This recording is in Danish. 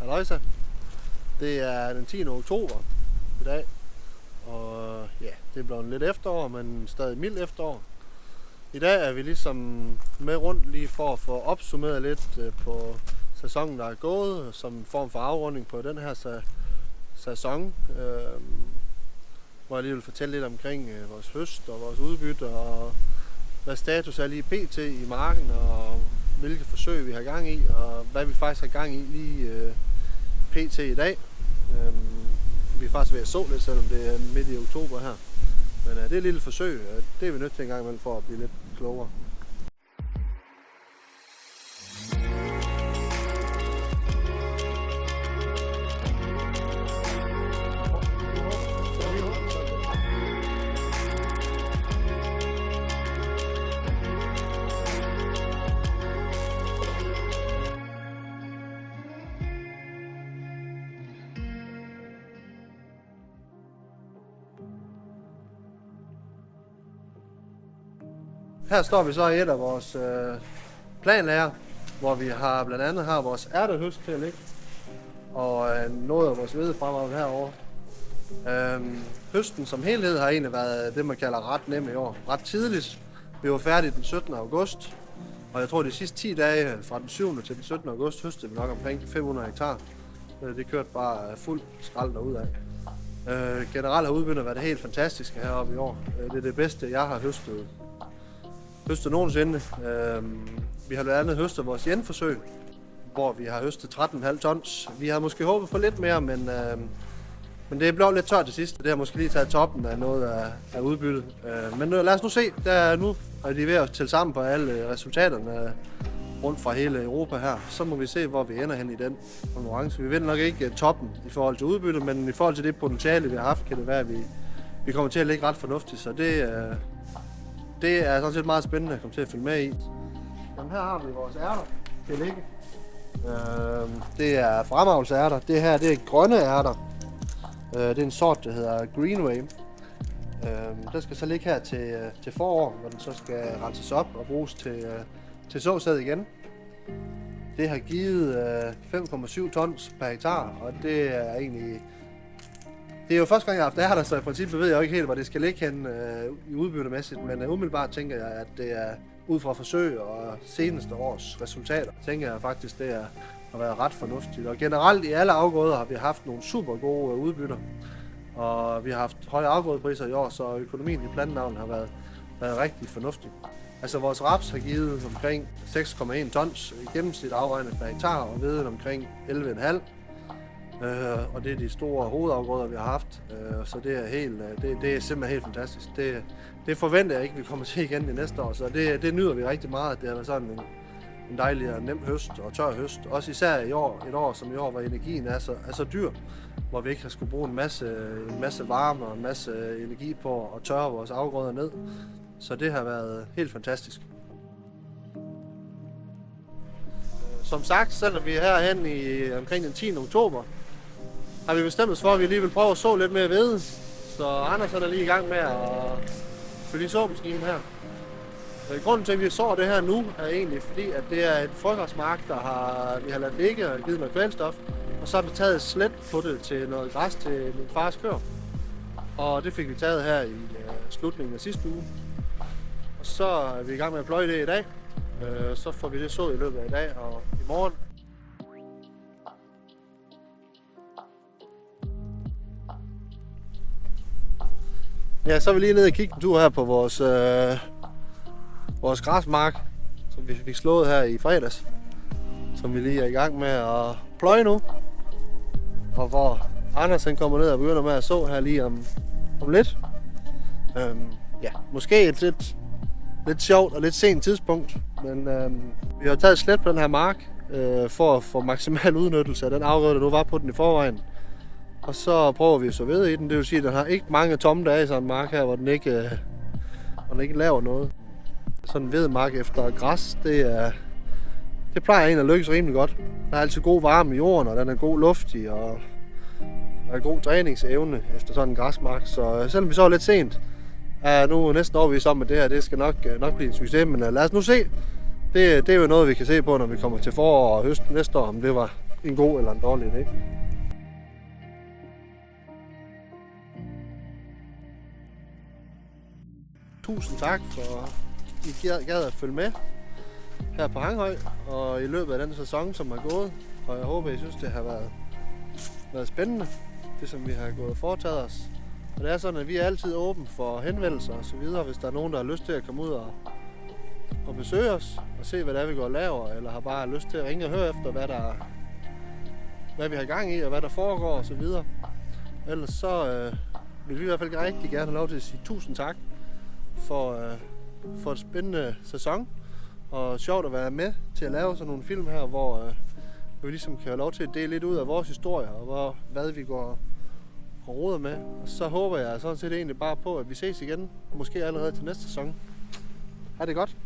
Halløjsa. Det er den 10. oktober i dag, og ja, det er blevet lidt efterår, men stadig mildt efterår. I dag er vi ligesom med rundt lige for at få opsummeret lidt på sæsonen, der er gået, som en form for afrunding på den her sæson, hvor jeg lige vil fortælle lidt omkring vores høst og vores udbytte, og hvad status er lige pt. I marken, og hvilke forsøg vi har gang i, og hvad vi faktisk har gang i lige pt. I dag. Vi er faktisk ved at så lidt, selvom det er midt i oktober her. Men det er et lille forsøg, det er vi nødt til en gang imellem for at blive lidt klogere. Her står vi så i et af vores planlager, hvor vi har blandt andet har vores ærtehøst til at ligge, og noget af vores hvede fremover herovre. Høsten som helhed har egentlig været det, man kalder ret nem i år. Ret tidligt. Vi var færdige den 17. august, og jeg tror de sidste 10 dage fra den 7. til den 17. august høstede vi nok omkring 500 hektar. Det kørte bare fuld skrald derudad. Generelt har udbyttet været helt fantastiske heroppe i år. Det er det bedste, jeg har høstet nogensinde. Vi har blandt andet høstet vores jenforsøg, hvor vi har høstet 13,5 tons. Vi har måske håbet på lidt mere, men det er blevet lidt tørt til sidst. Det har måske lige taget toppen af noget af udbyttet. Men lad os nu se. Nu er de ved at tælle sammen på alle resultaterne rundt fra hele Europa her. Så må vi se, hvor vi ender hen i den konkurrence. Vi vinder nok ikke toppen i forhold til udbyttet, men i forhold til det potentiale, vi har haft, kan det være, at vi kommer til at ligge ret fornuftigt. Så det er sådan set meget spændende at komme til at følge med i. Jamen, her har vi vores ærter til at ligge. Det er fremavlsærter. Det her det er grønne ærter. Det er en sort, der hedder Greenway. Den skal så ligge her til forår, hvor den så skal renses op og bruges til såsæd igen. Det har givet 5,7 tons per hektar, og det er egentlig... Det er jo første gang, jeg har haft ærter, så i princippet ved jeg jo ikke helt, hvor det skal ligge hen i udbyttemæssigt, men umiddelbart tænker jeg, at det er ud fra forsøg og seneste års resultater, tænker jeg faktisk, det har været ret fornuftigt. Og generelt i alle afgrøder har vi haft nogle super gode udbytter, og vi har haft høje afgrødepriser i år, så økonomien i plantenavlen har været rigtig fornuftig. Altså vores raps har givet omkring 6,1 tons i gennemsnit afregnet per hektar, og hveden omkring 11,5. Og det er de store hovedafgrøder, vi har haft, så det er simpelthen helt fantastisk. Det forventer jeg ikke, vi kommer til igen i næste år, så det nyder vi rigtig meget. Det har været sådan en dejlig og nem høst og tør høst. Også især i år, et år som i år, hvor energien er så dyr, hvor vi ikke har skulle bruge en masse varme og en masse energi på at tørre vores afgrøder ned. Så det har været helt fantastisk. Som sagt, selvom vi er herhen omkring den 10. oktober, har vi bestemt os for, at vi lige vil prøve at så lidt mere hvede. Så Anders er lige i gang med at fylde i såmaskinen her. Grunden til, at vi sår det her nu, er egentlig fordi, at det er et frøgræsmark, vi har ladet ligge og givet noget kvælstof. Og så har vi taget slet på det til noget græs til min fars køer. Og det fik vi taget her i slutningen af sidste uge. Og så er vi i gang med at pløje det i dag. Så får vi det sået i løbet af i dag og i morgen. Ja, så er vi lige nede og kigge en tur her på vores græsmark, som vi fik slået her i fredags. Som vi lige er i gang med at pløje nu. Og hvor Anders kommer ned og begynder med at så her lige om lidt. Ja, måske et lidt sjovt og lidt sent tidspunkt, men vi har taget slet på den her mark for at få maksimal udnyttelse af den afgrøde, der nu var på den i forvejen. Og så prøver vi så ved i den, det vil sige, at den har ikke mange tomme dage i sådan en mark her, hvor den ikke laver noget. Sådan en hvedemark efter græs, det plejer egentlig at lykkes rimelig godt. Der er altid god varme i jorden, og den er god luftig, og der er god dræningsevne efter sådan en græsmark. Så selvom vi så er lidt sent, er nu næsten overbevist om, at det her det skal nok blive en succes, men lad os nu se. Det er jo noget, vi kan se på, når vi kommer til forår og høst næste år, om det var en god eller en dårlig idé. Tusind tak for, I gad at følge med her på Hanghøj og i løbet af den sæson, som er gået. Og jeg håber, I synes, det har været spændende, det som vi har gået og foretaget os. Og det er sådan, at vi er altid åbne for henvendelser og så videre, hvis der er nogen, der har lyst til at komme ud og besøge os og se, hvad det er, vi går og laver, eller har bare lyst til at ringe og høre efter, hvad vi har gang i og hvad der foregår og så videre. Ellers så vil vi i hvert fald rigtig gerne have lov til at sige tusind tak for et spændende sæson. Og sjovt at være med til at lave sådan nogle film her, hvor vi ligesom kan have lov til at dele lidt ud af vores historie og hvad vi går og roder med. Og så håber jeg sådan set egentlig bare på, at vi ses igen, måske allerede til næste sæson. Ha' det godt!